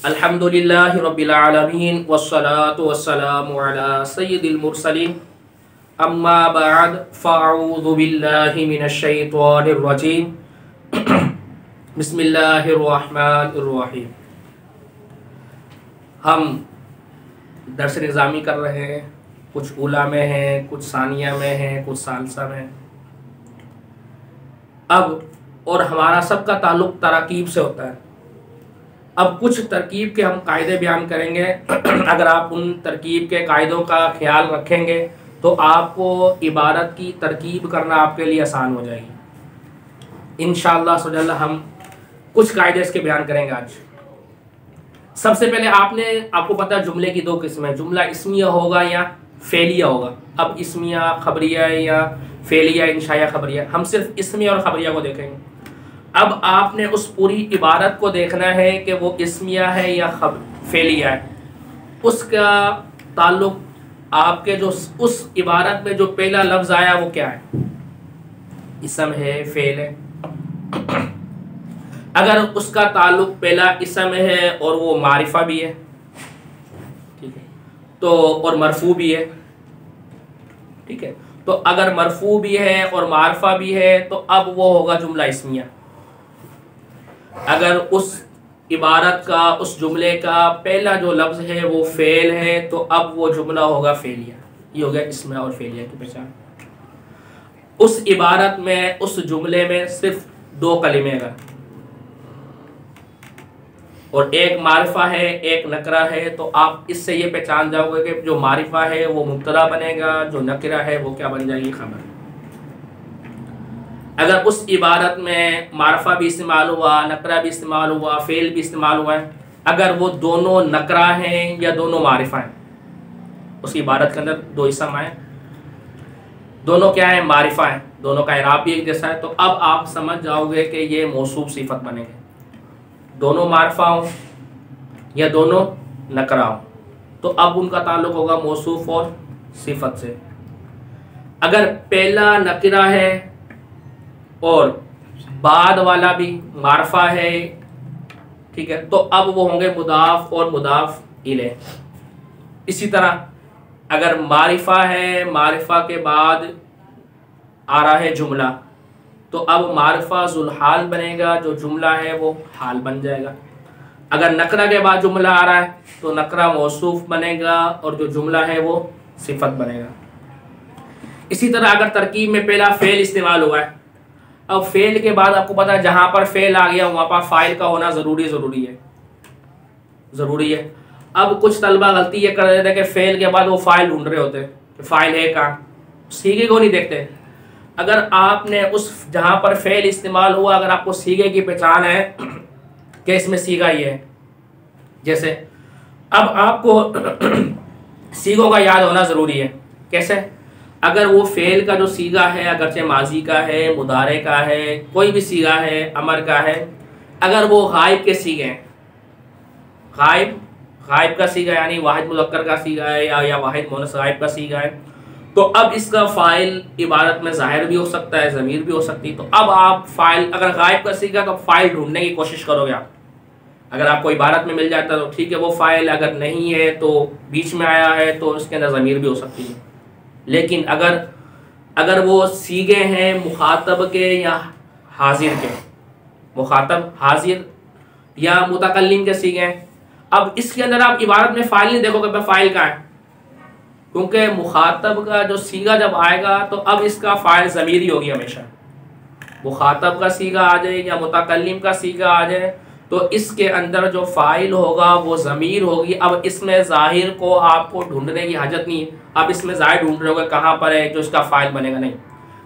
الحمدللہ رب العالمین والصلاة والسلام علی سید المرسلین اما بعد فاعوذ باللہ من الشیطان الرجیم بسم اللہ الرحمن الرحیم۔ ہم درس نظامی کر رہے ہیں، کچھ اولیٰ میں ہیں، کچھ ثانیہ میں ہیں، کچھ ثالثہ میں ہیں۔ اب اور ہمارا سب کا تعلق تراکیب سے ہوتا ہے۔ اب کچھ ترکیب کے ہم قاعدے بیان کریں گے۔ اگر آپ ان ترکیب کے قاعدوں کا خیال رکھیں گے تو آپ کو عبارت کی ترکیب کرنا آپ کے لیے آسان ہو جائے گی انشاءاللہ صلی اللہ۔ ہم کچھ قاعدے اس کے بیان کریں گے آج۔ سب سے پہلے آپ کو پتہ ہے جملے کی دو قسمیں، جملہ اسمیہ ہوگا یا فعلیہ ہوگا۔ اب اسمیہ خبریہ یا فعلیہ انشائیہ خبریہ، ہم صرف اسمیہ اور خبریہ کو دیکھیں گے۔ اب آپ نے اس پوری عبارت کو دیکھنا ہے کہ وہ اسمیہ ہے یا فعلیہ ہے۔ اس کا تعلق آپ کے جو اس عبارت میں جو پہلا لفظ آیا وہ کیا ہے، اسم ہے، فعل ہے۔ اگر اس کا تعلق پہلا اسم ہے اور وہ معرفہ بھی ہے، ٹھیک ہے، تو اور مرفوع بھی ہے، ٹھیک ہے، تو اگر مرفوع بھی ہے اور معرفہ بھی ہے تو اب وہ ہوگا جملہ اسمیہ۔ اگر اس عبارت کا، اس جملے کا پہلا جو لفظ ہے وہ فعل ہے تو اب وہ جملہ ہوگا فعلیہ۔ یہ ہو گیا اسم اور فعلیہ کی پہچان۔ اس عبارت میں، اس جملے میں صرف دو کلمے اگر اور ایک معرفہ ہے ایک نکرہ ہے تو آپ اس سے یہ پہچان جاؤ گے کہ جو معرفہ ہے وہ مبتدا بنے گا، جو نکرہ ہے وہ کیا بن جائے گی، خبر۔ اگر اس عبارت میں معرفہ بھی استعمال ہوا، نکرہ بھی استعمال ہوا، فعل بھی استعمال ہوا ہے، اگر وہ دونوں نکرہ ہیں یا دونوں معرفہ ہیں، اس عبارت کے اندر دو اسم ہیں، دونوں کیا ہیں، معرفہ ہیں، دونوں کا اعراب بھی ایک جیسا ہے، تو اب آپ سمجھ جاؤ گے کہ یہ موصوف صفت بنے گے۔ دونوں معرفہ ہوں یا دونوں نکرہ ہوں تو اب ان کا تعلق ہوگا موصوف اور صفت سے۔ اگر پہلا نکرہ ہے اور بعد والا بھی معرفہ ہے، ٹھیک ہے، تو اب وہ ہوں گے مضاف اور مضاف الیہ۔ اسی طرح اگر معرفہ ہے، معرفہ کے بعد آ رہا ہے جملہ تو اب معرفہ ذوالحال بنے گا، جو جملہ ہے وہ حال بن جائے گا۔ اگر نکرہ کے بعد جملہ آ رہا ہے تو نکرہ موصوف بنے گا اور جو جملہ ہے وہ صفت بنے گا۔ اسی طرح اگر ترکیب میں پہلا فعل استعمال ہوا ہے، اب فعل کے بعد آپ کو پتا ہے جہاں پر فعل آ گیا وہاں پر فاعل کا ہونا ضروری ہے۔ اب کچھ طلبہ غلطی یہ کر دیتے ہیں کہ فعل کے بعد وہ فاعل ڈھونڈ رہے ہوتے ہیں کہ فاعل ہے کہاں، صیغے کو نہیں دیکھتے۔ اگر آپ نے اس جہاں پر فعل استعمال ہوا، اگر آپ کو صیغے کی پہچان ہے کہ اس میں صیغہ یہ ہے، جیسے اب آپ کو صیغوں کا یاد ہونا ضروری ہے۔ کیسے؟ اگر وہ فعل کا جو صیغہ ہے، اگرچہ ماضی کا ہے، مضارع کا ہے، کوئی بھی صیغہ ہے، امر کا ہے، اگر وہ غائب کے صیغے ہیں، غائب کا صیغہ یعنی واحد مذکر کا صیغہ ہے یا واحد مؤنث غائب کا صیغہ ہے، تو اب اس کا فاعل عبارت میں ظاہر بھی ہو سکتا ہے، ضمیر بھی ہو سکتی ہے۔ تو اب آپ فاعل، اگر غائب کا صیغہ تو فاعل ڈھونڈنے کی کوشش کرو گے آپ۔ اگر آپ کو عبارت میں مل جاتا ہے تو ٹھیک ہے وہ فاعل، اگر نہیں ہے تو بیچ میں آیا ہے تو اس کے اندر ضمیر بھی ہو سکتی ہے۔ لیکن اگر وہ صیغے ہیں مخاطب کے یا حاضر کے، مخاطب، حاضر یا متکلم کے صیغے ہیں، اب اس کے اندر آپ عبارت میں فاعل نہیں دیکھو گے فاعل کہاں ہے، کیونکہ مخاطب کا جو صیغہ جب آئے گا تو اب اس کا فاعل ضمیر ہی ہوگی ہمیشہ۔ مخاطب کا صیغہ آ جائے یا متکلم کا صیغہ آ جائے تو اس کے اندر جو فاعل ہوگا وہ ضمیر ہوگی۔ اب اس میں ظاہر کو آپ کو ڈھونڈنے کی حاجت نہیں ہے، اب اس میں ظاہر ڈھونڈ رہے ہوگا کہاں پر ہے جو اس کا فاعل بنے گا، نہیں۔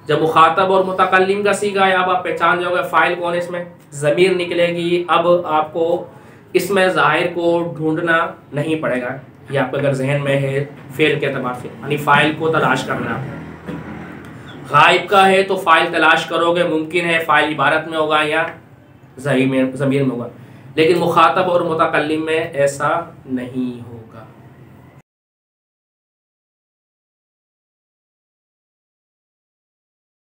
جب مخاطب اور متکلم کا صیغہ ہے اب آپ پہچان جاؤ گے فاعل کون ہے، اس میں ضمیر نکلے گی۔ اب آپ کو اس میں ظاہر کو ڈھونڈنا نہیں پڑے گا، یہ آپ کے اگر ذہن میں ہے فعل کے اعتبار سے، یعنی فاعل کو تلاش کرنا۔ غائب کا ہے تو فاعل تلاش کرو گے، ممکن ہے فاعل عبارت میں ہوگا یا ضمیر میں ہوگا، لیکن مخاطب اور متکلم میں ایسا نہیں ہوگا۔